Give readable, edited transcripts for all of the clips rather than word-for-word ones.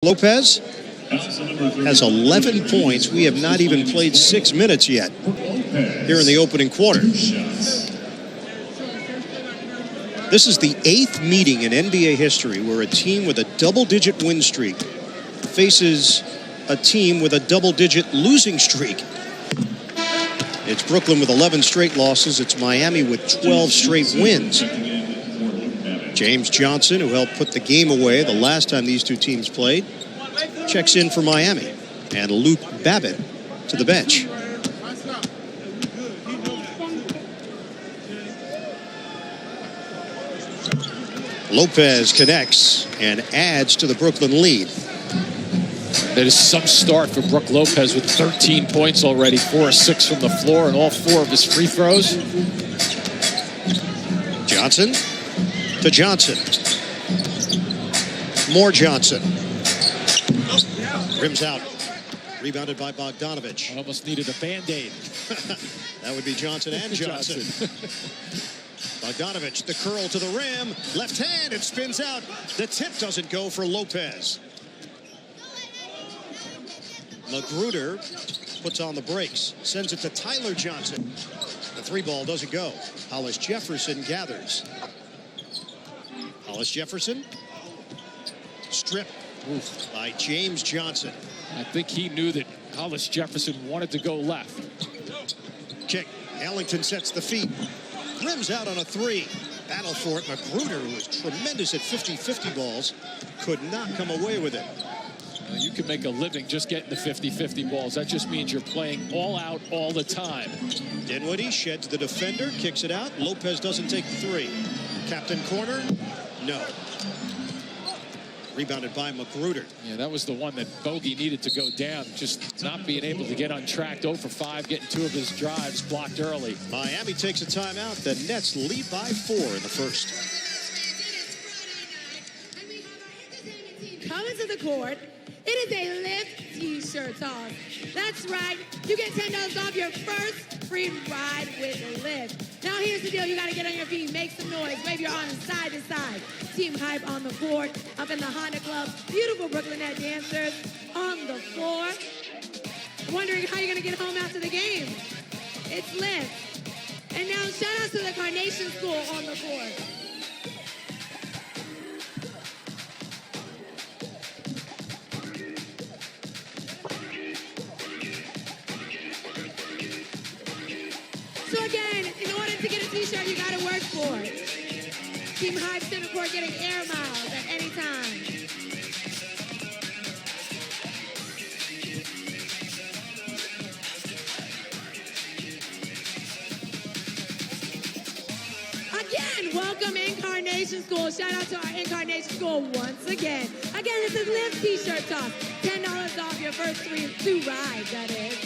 Lopez has 11 points. We have not even played 6 minutes yet here in the opening quarter. This is the 8th meeting in NBA history where a team with a double-digit win streak faces a team with a double-digit losing streak. It's Brooklyn with 11 straight losses. It's Miami with 12 straight wins. James Johnson, who helped put the game away the last time these two teams played, checks in for Miami. And Luke Babbitt to the bench. Lopez connects and adds to the Brooklyn lead. That is some start for Brook Lopez with 13 points already, 4 of 6 from the floor, and all 4 of his free throws. Johnson to Johnson. More Johnson. Rims out. Rebounded by Bogdanovich. Almost needed a Band-Aid. That would be Johnson and Johnson. Bogdanovich, the curl to the rim. Left hand, it spins out. The tip doesn't go for Lopez. Magruder puts on the brakes. Sends it to Tyler Johnson. The 3-ball doesn't go. Hollis Jefferson gathers. Hollis Jefferson. Stripped by James Johnson. I think he knew that Hollis Jefferson wanted to go left. Kick. Ellington sets the feet. Rims out on a 3. Battle for it. Magruder, who was tremendous at 50-50 balls, could not come away with it. You can make a living just getting the 50-50 balls. That just means you're playing all out all the time. Dinwiddie sheds the defender, kicks it out. Lopez doesn't take the 3. Captain corner, no. Rebounded by Magruder. Yeah, that was the one that Bogey needed to go down. Just not being able to get on track. 0 for 5, getting 2 of his drives blocked early. Miami takes a timeout. The Nets lead by 4 in the first. Coming to the court, it is a Lift t-shirt toss. That's right. You get $10 off your first free ride with Lift. Now here's the deal. You got to get on your feet, make some noise, wave your arms side to side. Team hype on the court, up in the Honda Club. Beautiful Brooklyn Net dancers on the floor. Wondering how you're going to get home after the game. It's Lift. And now shout out to the Carnation School on the court. So again, in order to get a t-shirt, you gotta work for it. Team Hype Center Court getting air miles at any time. Again, welcome Incarnation School. Shout out to our Incarnation School once again. Again, this is Live t-shirt toss. $10 off your first 2 rides, that is.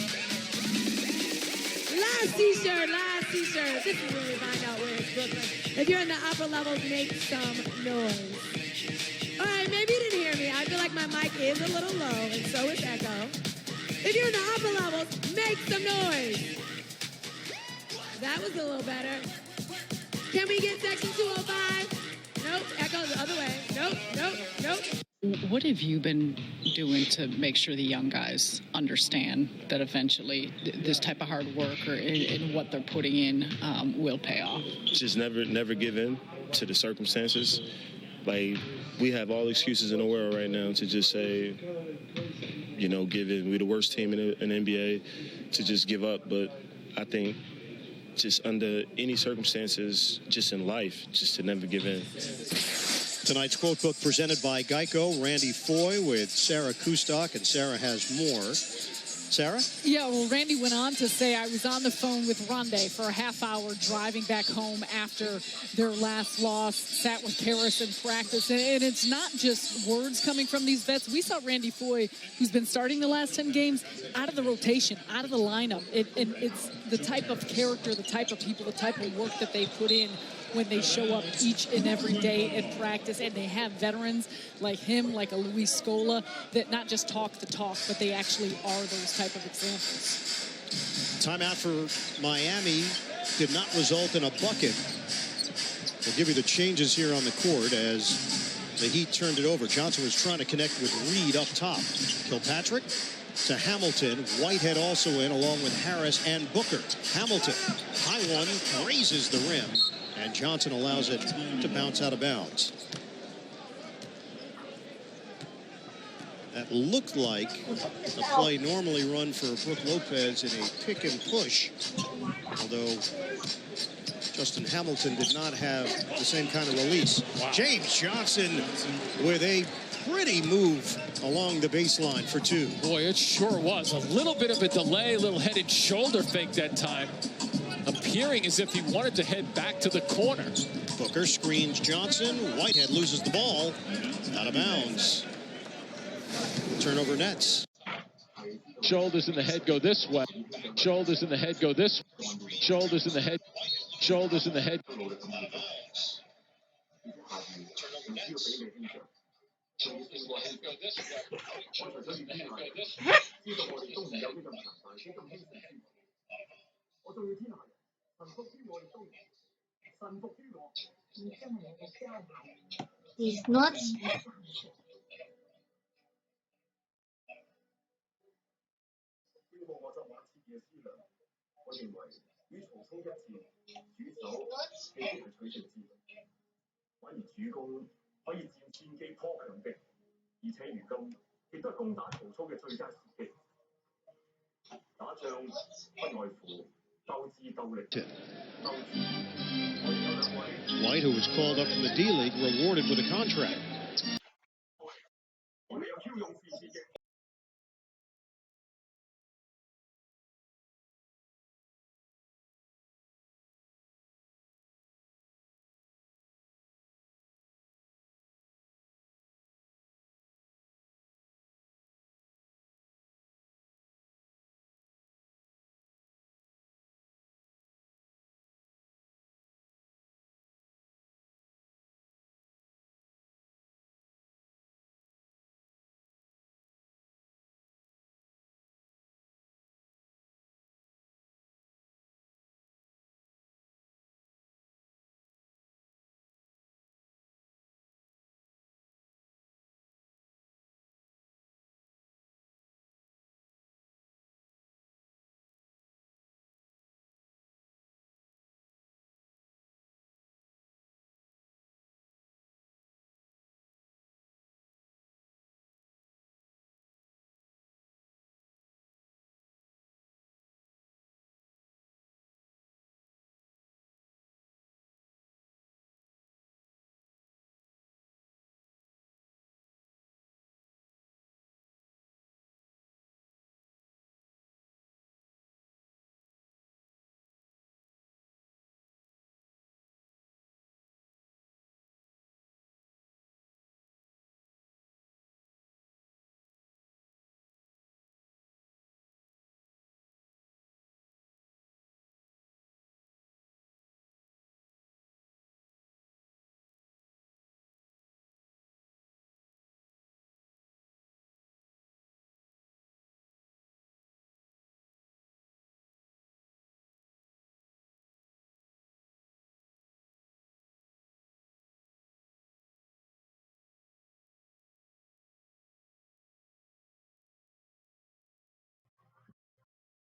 Last t-shirt, last t-shirt. This is where we find out where it's Brooklyn. If you're in the upper levels, make some noise. All right, maybe you didn't hear me. I feel like my mic is a little low, and so is echo. If you're in the upper levels, make some noise. That was a little better. Can we get section 205? Nope, echo the other way. Nope, nope, nope. What have you been doing to make sure the young guys understand that eventually this type of hard work or in what they're putting in will pay off? Just never give in to the circumstances. Like, we have all excuses in the world right now to just say, you know, give in. We're the worst team in the NBA to just give up. But I think just under any circumstances, just in life, just to never give in. Tonight's quote book presented by Geico. Randy Foy with Sarah Kustok, and Sarah has more. Sarah? Yeah, well, Randy went on to say, I was on the phone with Rondé for a half hour driving back home after their last loss, sat with Paris in practice. And it's not just words coming from these vets. We saw Randy Foy, who's been starting the last 10 games, out of the rotation, out of the lineup. And it's the type of character, the type of people, the type of work that they put in when they show up each and every day in practice, and they have veterans like him, like a Luis Scola, that not just talk the talk, but they actually are those type of examples. Timeout for Miami did not result in a bucket. We'll give you the changes here on the court as The Heat turned it over. Johnson was trying to connect with Reed up top. Kilpatrick to Hamilton. Whitehead also in, along with Harris and Booker. Hamilton, high one, grazes the rim, and Johnson allows it to bounce out of bounds. That looked like a play normally run for Brook Lopez in a pick and push, although Justin Hamilton did not have the same kind of release. Wow. James Johnson with a pretty move along the baseline for two. Boy, it sure was. A little bit of a delay, a little head and shoulder fake that time, appearing as if he wanted to head back to the corner. Booker screens Johnson. Whitehead loses the ball. Out of bounds. Turnover Nets. Shoulders in the head go this way. Shoulders in the head go this way. Shoulders in the head. Shoulders in the head. These nuts. White, who was called up from the D-League, rewarded with a contract.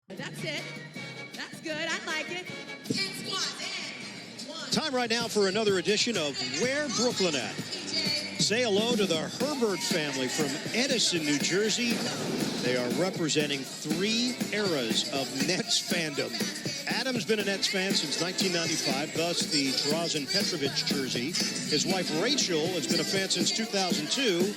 That's it. That's good. I like it. 10 squats. Time right now for another edition of Where Brooklyn At. Say hello to the Herbert family from Edison, New Jersey. They are representing 3 eras of Nets fandom. Adam's been a Nets fan since 1995, thus the Drazen Petrovic jersey. His wife Rachel has been a fan since 2002.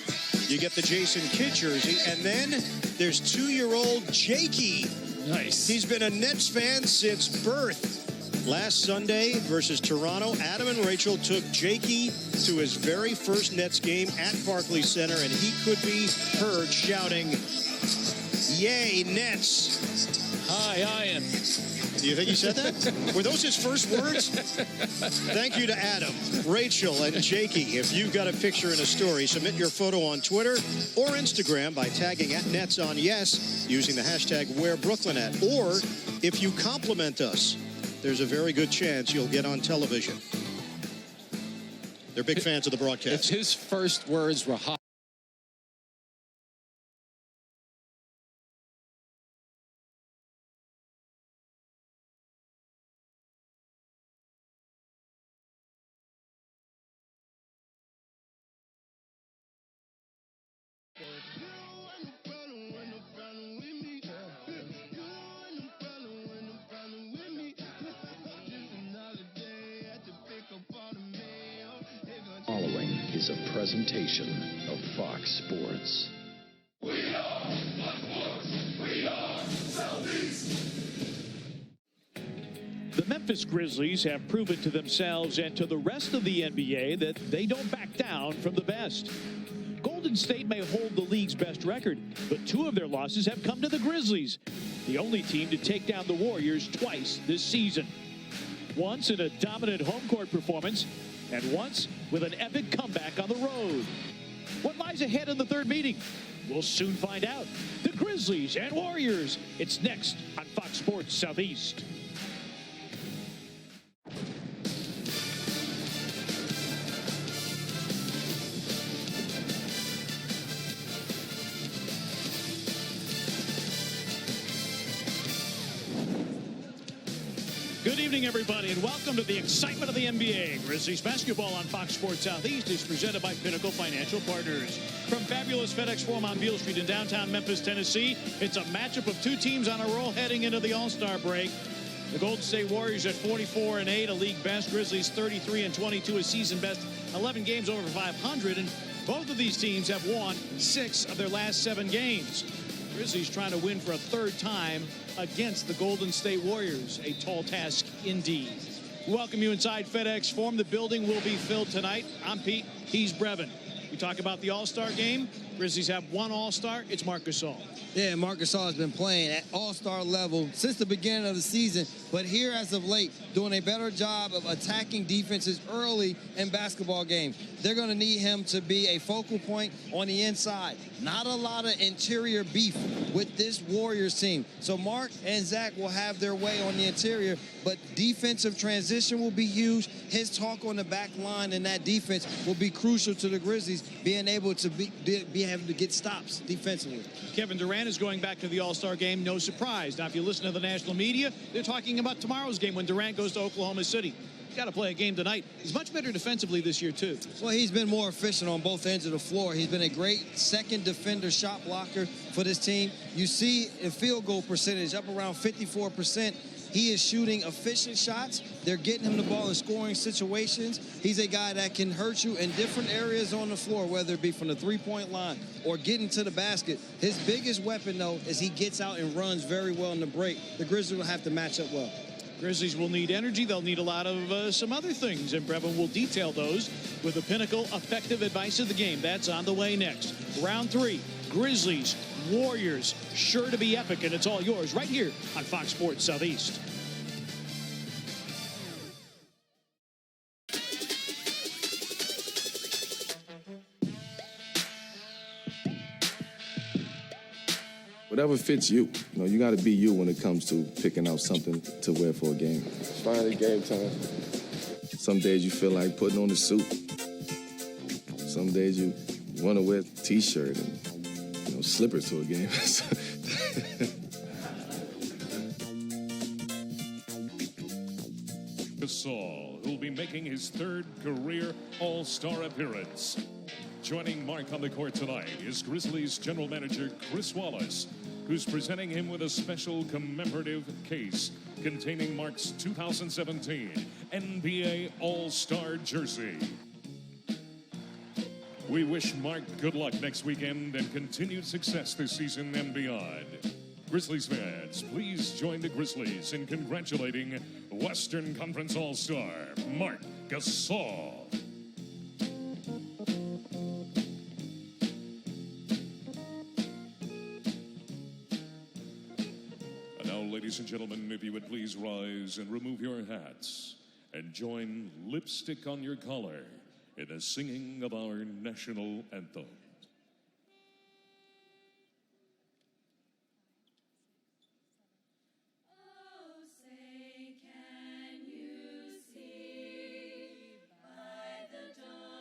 You get the Jason Kidd jersey. And then there's 2-year-old Jakey. Nice. He's been a Nets fan since birth. Last Sunday versus Toronto, Adam and Rachel took Jakey to his very first Nets game at Barclays Center, and he could be heard shouting, "Yay, Nets." Hi, Ian. Do you think he said that? Were those his first words? Thank you to Adam, Rachel, and Jakey. If you've got a picture and a story, submit your photo on Twitter or Instagram by tagging @NetsOnYes using the hashtag WhereBrooklynAt. Or if you compliment us, there's a very good chance you'll get on television. They're big fans of the broadcast. If his first words were hot. Following is a presentation of Fox Sports. We are Fox Sports. We are Southeast. The Memphis Grizzlies have proven to themselves and to the rest of the NBA that they don't back down from the best. Golden State may hold the league's best record, but 2 of their losses have come to the Grizzlies, the only team to take down the Warriors twice this season. Once in a dominant home court performance, and once with an epic comeback on the road. What lies ahead in the third meeting? We'll soon find out. The Grizzlies and Warriors. It's next on Fox Sports Southeast. Good evening, everybody, and welcome to the excitement of the NBA. Grizzlies basketball on Fox Sports Southeast is presented by Pinnacle Financial Partners. From fabulous FedEx Forum on Beale Street in downtown Memphis, Tennessee, it's a matchup of 2 teams on a roll heading into the All-Star break. The Golden State Warriors at 44-8, a league best. Grizzlies 33-22, a season best. 11 games over 500, and both of these teams have won 6 of their last 7 games. Grizzlies trying to win for a third time against the Golden State Warriors. A tall task indeed. We welcome you inside FedEx Forum. The building will be filled tonight. I'm Pete. He's Brevin. We talk about the All-Star game. Grizzlies have 1 All-Star. It's Marc Gasol. Yeah, Marc Gasol has been playing at all-star level since the beginning of the season, but here as of late, doing a better job of attacking defenses early in basketball games. They're going to need him to be a focal point on the inside. Not a lot of interior beef with this Warriors team. So Mark and Zach will have their way on the interior, but defensive transition will be huge. His talk on the back line and that defense will be crucial to the Grizzlies being able to be able to get stops defensively. Kevin Durant is going back to the All-Star game. No surprise. Now, if you listen to the national media, they're talking about tomorrow's game when Durant goes to Oklahoma City. Got to play a game tonight. He's much better defensively this year, too. Well, he's been more efficient on both ends of the floor. He's been a great second defender, shot blocker for this team. You see a field goal percentage up around 54%. He is shooting efficient shots. They're getting him the ball in scoring situations. He's a guy that can hurt you in different areas on the floor, whether it be from the three-point line or getting to the basket. His biggest weapon, though, is he gets out and runs very well in the break. The Grizzlies will have to match up well. Grizzlies will need energy. They'll need a lot of some other things, and Brevin will detail those with the Pinnacle effective advice of the game. That's on the way next. Round 3, Grizzlies, Warriors, sure to be epic, and it's all yours right here on Fox Sports Southeast. Whatever fits you. You know, you got to be you when it comes to picking out something to wear for a game. It's finally game time. Some days you feel like putting on a suit. Some days you want to wear a T-shirt and slippers to a game. Gasol, who'll be making his 3rd career All-Star appearance. Joining Mark on the court tonight is Grizzlies general manager Chris Wallace, who's presenting him with a special commemorative case containing Mark's 2017 NBA All-Star jersey. We wish Mark good luck next weekend and continued success this season and beyond. Grizzlies fans, please join the Grizzlies in congratulating Western Conference All-Star Marc Gasol. And now, ladies and gentlemen, if you would please rise and remove your hats and join Lipstick on Your Collar in the singing of our national anthem. Can you see by the dawn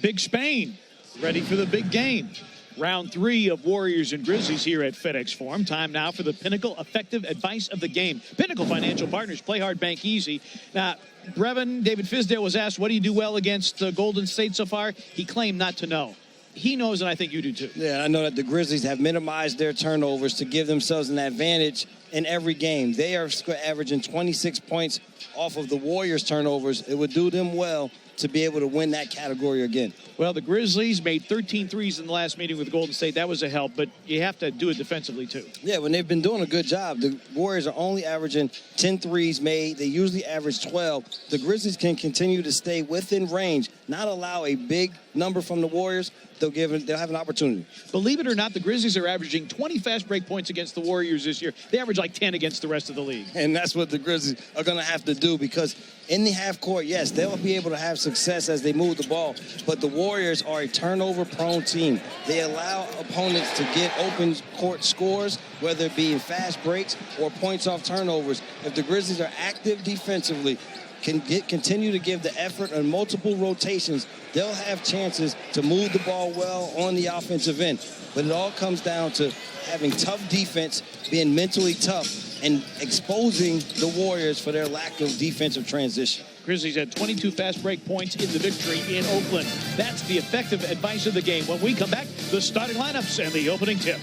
Big Spain, ready for the big game. Round 3 of Warriors and Grizzlies here at FedEx Forum. Time now for the Pinnacle Effective Advice of the Game. Pinnacle Financial Partners, play hard, bank easy. Now, Brevin, David Fizdale was asked, what do you do well against Golden State so far? He claimed not to know. He knows, and I think you do too. Yeah, I know that the Grizzlies have minimized their turnovers to give themselves an advantage in every game. They are averaging 26 points off of the Warriors' turnovers. It would do them well to be able to win that category again. Well, the Grizzlies made 13 threes in the last meeting with Golden State. That was a help, but you have to do it defensively too. Yeah, when they've been doing a good job. The Warriors are only averaging 10 threes made. They usually average 12. The Grizzlies can continue to stay within range, not allow a big number from the Warriors. They'll have an opportunity. Believe it or not, the Grizzlies are averaging 20 fast break points against the Warriors this year. They average like 10 against the rest of the league. And that's what the Grizzlies are going to have to do, because in the half court, yes, they'll be able to have success as they move the ball, but the Warriors are a turnover-prone team. They allow opponents to get open court scores, whether it be in fast breaks or points off turnovers. If the Grizzlies are active defensively, continue to give the effort on multiple rotations, they'll have chances to move the ball well on the offensive end. But it all comes down to having tough defense, being mentally tough, and exposing the Warriors for their lack of defensive transition. Grizzlies had 22 fast break points in the victory in Oakland. That's the effective advice of the game. When we come back, the starting lineups and the opening tip.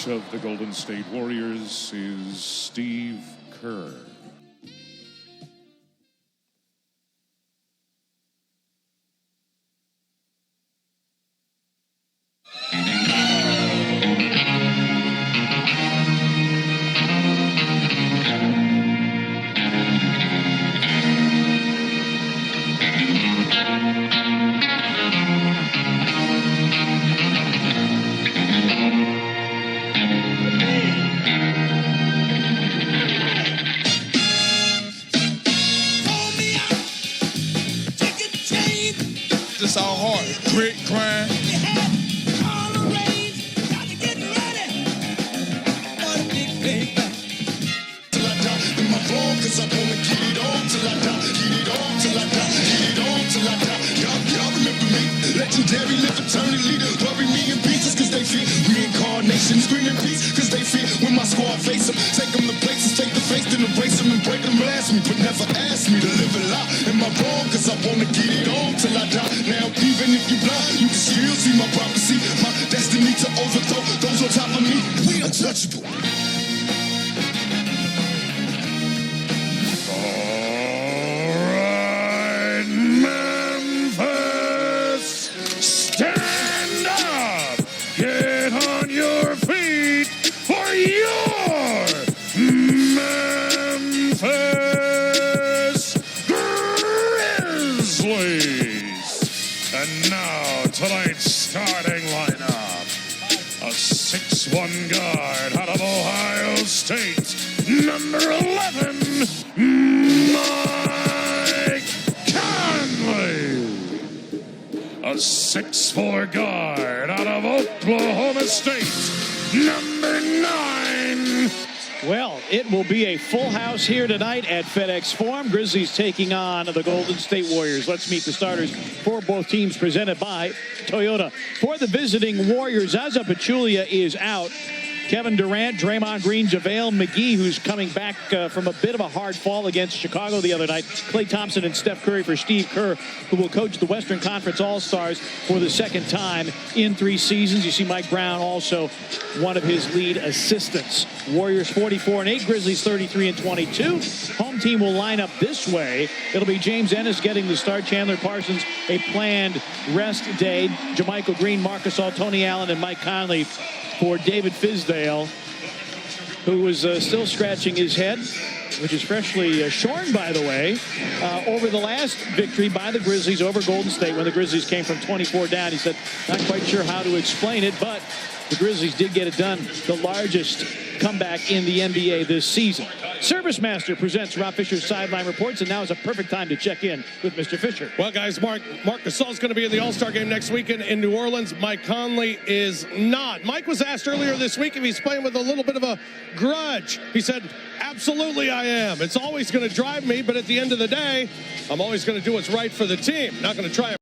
Of the Golden State Warriors is Steve Kerr. This all hard. Grit, grind. Cause I wanna get it on till I die, get it on till I die, get it on till I die. Y'all remember me, legendary, live eternally. Bury me in pieces cause they fear reincarnation, screaming peace cause they fear when my squad face them. Take them to places, take the face, then erase them and break them blasphemy. But never ask me to live a lie. Am I wrong? Cause I wanna get it on till I die. Now even if you blind, you can still see my prophecy, my destiny to overthrow those on top of me. We untouchable. Memphis, stand up! Get on your feet for your Memphis Grizzlies. And now tonight's starting lineup: a 6'1" guard out of Ohio State, number 11, Mike Conley. A 6'4" guard out of Oklahoma State, number 9. Well, it will be a full house here tonight at FedEx Forum. Grizzlies taking on the Golden State Warriors. Let's meet the starters for both teams, presented by Toyota. For the visiting Warriors, Zaza Pachulia is out. Kevin Durant, Draymond Green, JaVale McGee, who's coming back from a bit of a hard fall against Chicago the other night. Klay Thompson and Steph Curry for Steve Kerr, who will coach the Western Conference All-Stars for the second time in 3 seasons. You see Mike Brown, also one of his lead assistants. Warriors 44-8, Grizzlies 33-22. Home team will line up this way. It'll be James Ennis getting the start, Chandler Parsons a planned rest day, JaMychal Green, Marc Gasol, Tony Allen, and Mike Conley for David Fizdale, who was still scratching his head, which is freshly shorn, by the way, over the last victory by the Grizzlies over Golden State when the Grizzlies came from 24 down. He said, not quite sure how to explain it, but the Grizzlies did get it done, the largest comeback in the NBA this season. Service Master presents Rob Fisher's sideline reports, and now is a perfect time to check in with Mr. Fisher. Well, guys, Mark Gasol is going to be in the All-Star game next weekend in New Orleans. Mike Conley is not. Mike was asked earlier this week if he's playing with a little bit of a grudge. He said, absolutely I am. It's always going to drive me, but at the end of the day, I'm always going to do what's right for the team. Not going to try